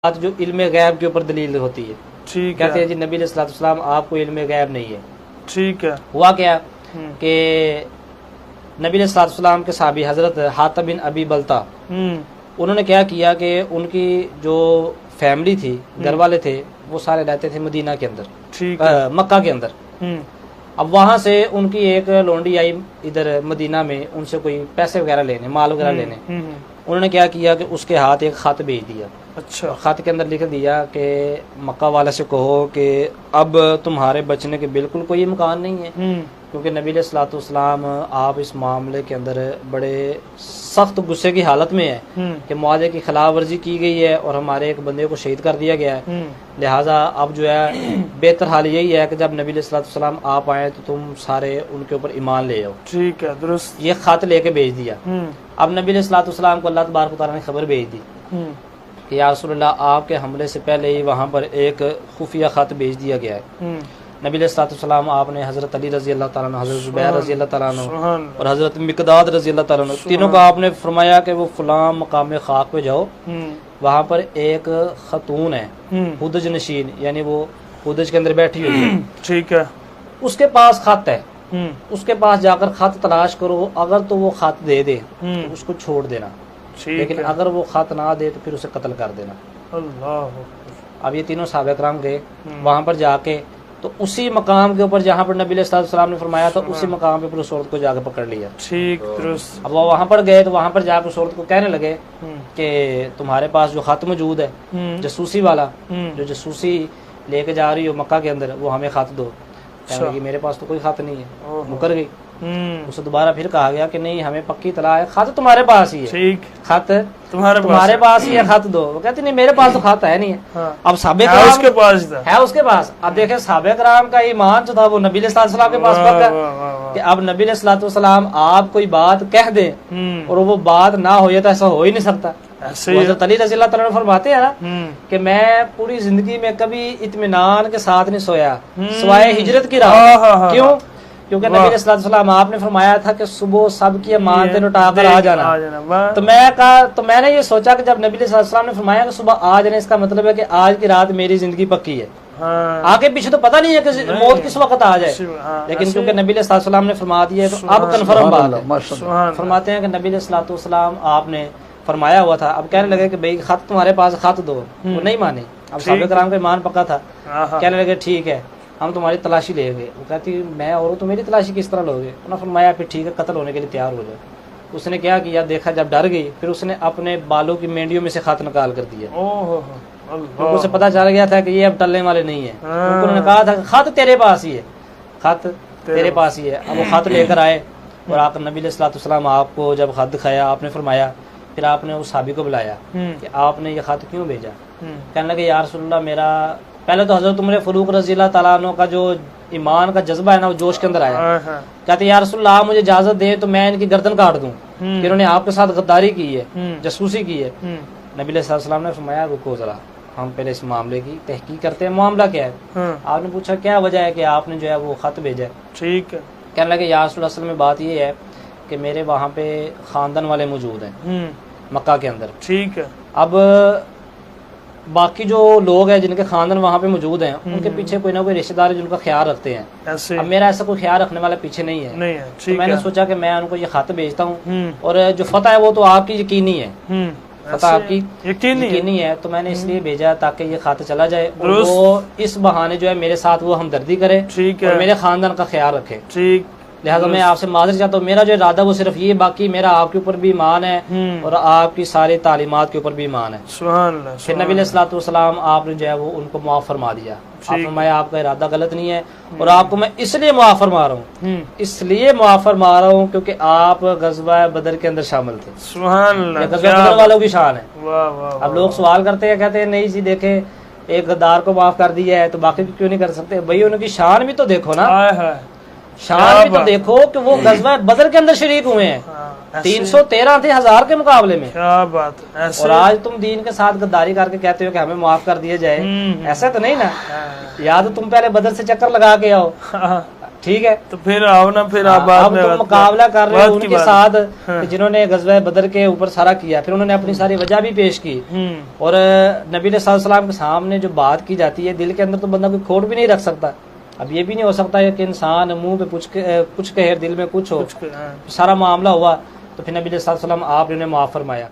جو علم غیب کے اوپر دلیل ہوتی ہے، ٹھیک کہتے ہے ہیں جی نبی علیہ الصلوۃ والسلام آپ کو علم غیب نہیں ہے۔ ٹھیک ہے ہوا کیا کہ نبی علیہ الصلوۃ والسلام کے صحابی حضرت حاتب بن ابی بلتا انہوں نے کیا کیا کہ ان کی جو فیملی تھی، گھر والے تھے، وہ سارے رہتے تھے مدینہ کے اندر، ٹھیک ہے مکہ کے اندر۔ اب وہاں سے ان کی ایک لونڈی آئی ادھر مدینہ میں ان سے کوئی پیسے وغیرہ لینے، مال وغیرہ لینے۔ انہوں نے کیا کیا کہ اس کے ہاتھ ایک خط بھیج دیا۔ اچھا خط کے اندر لکھ دیا کہ مکہ والے سے کہو کہ اب تمہارے بچنے کے بالکل کوئی امکان نہیں ہے، کیونکہ نبی علیہ الصلوۃ والسلام آپ اس معاملے کے اندر بڑے سخت غصے کی حالت میں ہے کہ معاہدے کی خلاف ورزی کی گئی ہے اور ہمارے ایک بندے کو شہید کر دیا گیا ہے، لہٰذا اب جو ہے بہتر حال یہی ہے کہ جب نبی علیہ الصلوۃ والسلام آپ آئے تو تم سارے ان کے اوپر ایمان لے آؤ۔ ٹھیک ہے درست۔ یہ خط لے کے بھیج دیا۔ اب نبی علیہ الصلوۃ والسلام کو اللہ تبارک و تعالیٰ نے خبر بھیج دی کہ یا رسول اللہ آپ کے حملے سے پہلے ہی وہاں پر ایک خفیہ خط بھیج دیا گیا ہے۔ نبی علیہ الصلوۃ والسلام آپ نے حضرت علی رضی اللہ تعالیٰ عنہ، حضرت زبیر رضی اللہ تعالیٰ عنہ اور حضرت مقداد رضی اللہ تعالیٰ عنہ تینوں کو آپ نے فرمایا کہ وہ فلاں مقام خاک پہ جاؤ، وہاں پر ایک خاتون ہے ہدج نشین، یعنی وہ ہدج کے اندر بیٹھی ہوئی ہے، ٹھیک ہے اس کے پاس خط ہے، اس کے پاس جا کر خط تلاش کرو، اگر تو وہ خط دے دے تو اس کو چھوڑ دینا، لیکن اگر وہ خط نہ دے تو پھر اسے قتل کر دینا۔ اللہ۔ اب یہ تینوں صحابہ کرام گئے وہاں پر جا کے، تو اسی مقام کے اوپر جہاں پر نبی علیہ الصلوۃ والسلام نے فرمایا تھا اسی مقام پہ پھر اس عورت کو جا کے پکڑ لیا۔ ٹھیک درست۔ اب وہ وہاں پر گئے تو وہاں پر جا کے اس عورت کو کہنے لگے کہ تمہارے پاس جو خط موجود ہے جاسوسی والا، جو جاسوسی لے کے جا رہی ہو مکہ کے اندر، وہ ہمیں خط دو۔ کہنے لگی میرے پاس تو کوئی خط نہیں ہے، مکر گئی۔ اسے دوبارہ پھر کہا گیا کہ نہیں ہمیں پکی اطلاع ہے، خط تمہارے پاس ہی ہے، ٹھیک خط تمہارے پاس ہی ہے، خط دو۔ وہ کہتے نہیں میرے پاس تو خط ہے نہیں ہے۔ اب صحابہ ہے اس کرام کے پاس تھا، ہے اس کے پاس۔ اب دیکھیں صحابہ کرام کا ایمان جو تھا وہ نبی علیہ الصلوۃ والسلام کے پاس پکا کہ اب نبی علیہ الصلوۃ والسلام آپ کوئی بات کہہ دیں اور وہ بات نہ ہو تو ایسا ہو ہی نہیں سکتا۔ حضرت علی رضی اللہ تعالیٰ عنہ فرماتے ہیں نا کہ میں پوری زندگی میں کبھی اطمینان کے ساتھ نہیں سویا سوائے ہجرت کی راہ۔ کیوں؟ کیونکہ نبی علیہ الصلوۃ والسلام آپ نے فرمایا تھا کہ صبح سب کی امانتیں لوٹا کر آ جانا۔ تو میں نے یہ سوچا کہ جب نبی علیہ الصلوۃ والسلام نے فرمایا کہ صبح آ جانا، اس کا مطلب ہے کہ آج کی رات میری زندگی پکی ہے، آگے پیچھے تو پتہ نہیں ہے کہ موت کس وقت آ جائے، لیکن کیونکہ نبی علیہ الصلوۃ والسلام نے فرما دیا ہے تو اب کنفرم بات ہے۔ فرماتے ہیں کہ نبی علیہ الصلوۃ والسلام آپ نے فرمایا ہوا تھا، اب کہنے لگے کہ بھئی خط تمہارے پاس، خط دو۔ وہ نہیں مانے، اب صحابہ کرام کا ایمان پکا تھا، کہنے لگے ٹھیک ہے ہم تمہاری تلاشی لیں گے۔ وہ کہتی میں اور تو میری تلاشی کس طرح لوگے؟ انہوں نے فرمایا پھر ٹھیک ہے قتل ہونے کے لیے تیار ہو جائے۔ اس نے کیا کیا دیکھا، جب ڈر گئی پھر اس نے اپنے بالوں کی مینڈیوں میں سے خط نکال کر دیا، کیونکہ اسے پتہ چل گیا تھا کہ یہ اب ٹلنے والے نہیں ہیں۔ انہوں نے کہا تھا کہ خط تیرے پاس ہی ہے، خط تیرے پاس ہی ہے۔ اب وہ خط لے کر آئے اور آ کر نبی علیہ الصلوۃ والسلام آپ کو جب خط دکھایا، آپ نے فرمایا، پھر آپ نے اس صحابی کو بلایا کہ آپ نے یہ خط کیوں بھیجا؟ کہنے لگے یا رسول اللہ میرا پہلے تو حضرت عمر فاروق رضی اللہ تعالیٰ عنہ کا جو ایمان کا جذبہ ہے نا وہ جوش کے اندر آیا، کہتے یا رسول اللہ آپ مجھے اجازت دیں تو میں ان کی گردن کاٹ دوں کہ انہوں نے آپ کے ساتھ غداری کی ہے، جاسوسی کی ہے۔ نبی علیہ السلام نے فرمایا رکو ذرا، ہم پہلے اس معاملے کی تحقیق کرتے ہیں، معاملہ کیا ہے۔ آپ نے پوچھا کیا وجہ ہے کہ آپ نے جو ہے وہ خط بھیجا ہے؟ ٹھیک ہے۔ کہنے لگے یا رسول اللہ، اصل میں بات یہ ہے کہ میرے وہاں پہ خاندان والے موجود ہیں مکہ کے اندر، ٹھیک ہے۔ اب باقی جو لوگ ہیں جن کے خاندان وہاں پہ موجود ہیں ان کے پیچھے کوئی نہ کوئی رشتہ دار ہے جن کا خیال رکھتے ہیں، اب میرا ایسا کوئی خیال رکھنے والا پیچھے نہیں ہے، تو میں نے سوچا کہ میں ان کو یہ خط بھیجتا ہوں، اور جو فتح ہے وہ تو آپ کی یقینی ہے، فتح آپ کی یقینی ہے، تو میں نے اس لیے بھیجا تاکہ یہ خط چلا جائے اور وہ اس بہانے جو ہے میرے ساتھ وہ ہمدردی کرے اور میرے خاندان کا خیال رکھے۔ لہٰذا میں آپ سے معذرت چاہتا ہوں، میرا جو ارادہ وہ صرف یہ، باقی میرا آپ کے اوپر بھی ایمان ہے اور آپ کی ساری تعلیمات کے اوپر بھی ایمان ہے۔ سبحان اللہ۔ پھر نبی علیہ الصلوۃ والسلام آپ نے جو ہے وہ ان کو معاف فرما دیا، آپ نے فرمایا آپ کا ارادہ غلط نہیں ہے اور آپ کو میں اس لیے معاف فرما رہا ہوں، اس لیے معاف فرما رہا ہوں کیونکہ آپ غزوہ بدر کے اندر شامل تھے۔ سبحان اللہ۔ یہ غزوہ بدر والوں کی شان ہے۔ واہ واہ۔ اب لوگ سوال کرتے ہیں، کہتے ہیں نہیں جی دیکھیں ایک غدار کو معاف کر دیا ہے تو باقی کیوں نہیں کر سکتے؟ بھائی ان کی شان بھی تو دیکھو نا، شان بھی تو دیکھو کہ وہ غزوہ بدر کے اندر شریک ہوئے ہیں، 313 تھے 1000 کے مقابلے میں، کیا بات ہے۔ اور آج تم دین کے ساتھ غداری کر کے کہتے ہو کہ ہمیں معاف کر دیا جائے، ایسا تو نہیں نا؟ یا تو تم پہلے بدر سے چکر لگا کے آؤ، ٹھیک ہے، تو پھر آؤ نا، پھر آپ بعد اب میں تم مقابلہ کر رہے ہو ان کے ساتھ ہاں۔ جنہوں نے غزوہ بدر کے اوپر سارا کیا، پھر انہوں نے اپنی ساری وجہ بھی پیش کی، اور نبی صلی اللہ علیہ وسلم کے سامنے جو بات کی جاتی ہے دل کے اندر تو بندہ کوئی کھوٹ بھی نہیں رکھ سکتا. اب یہ بھی نہیں ہو سکتا ہے کہ انسان منہ پہ کچھ کہے دل میں کچھ ہو. سارا معاملہ ہوا تو پھر نبی صلی اللہ علیہ وسلم آپ نے انہیں معاف فرمایا.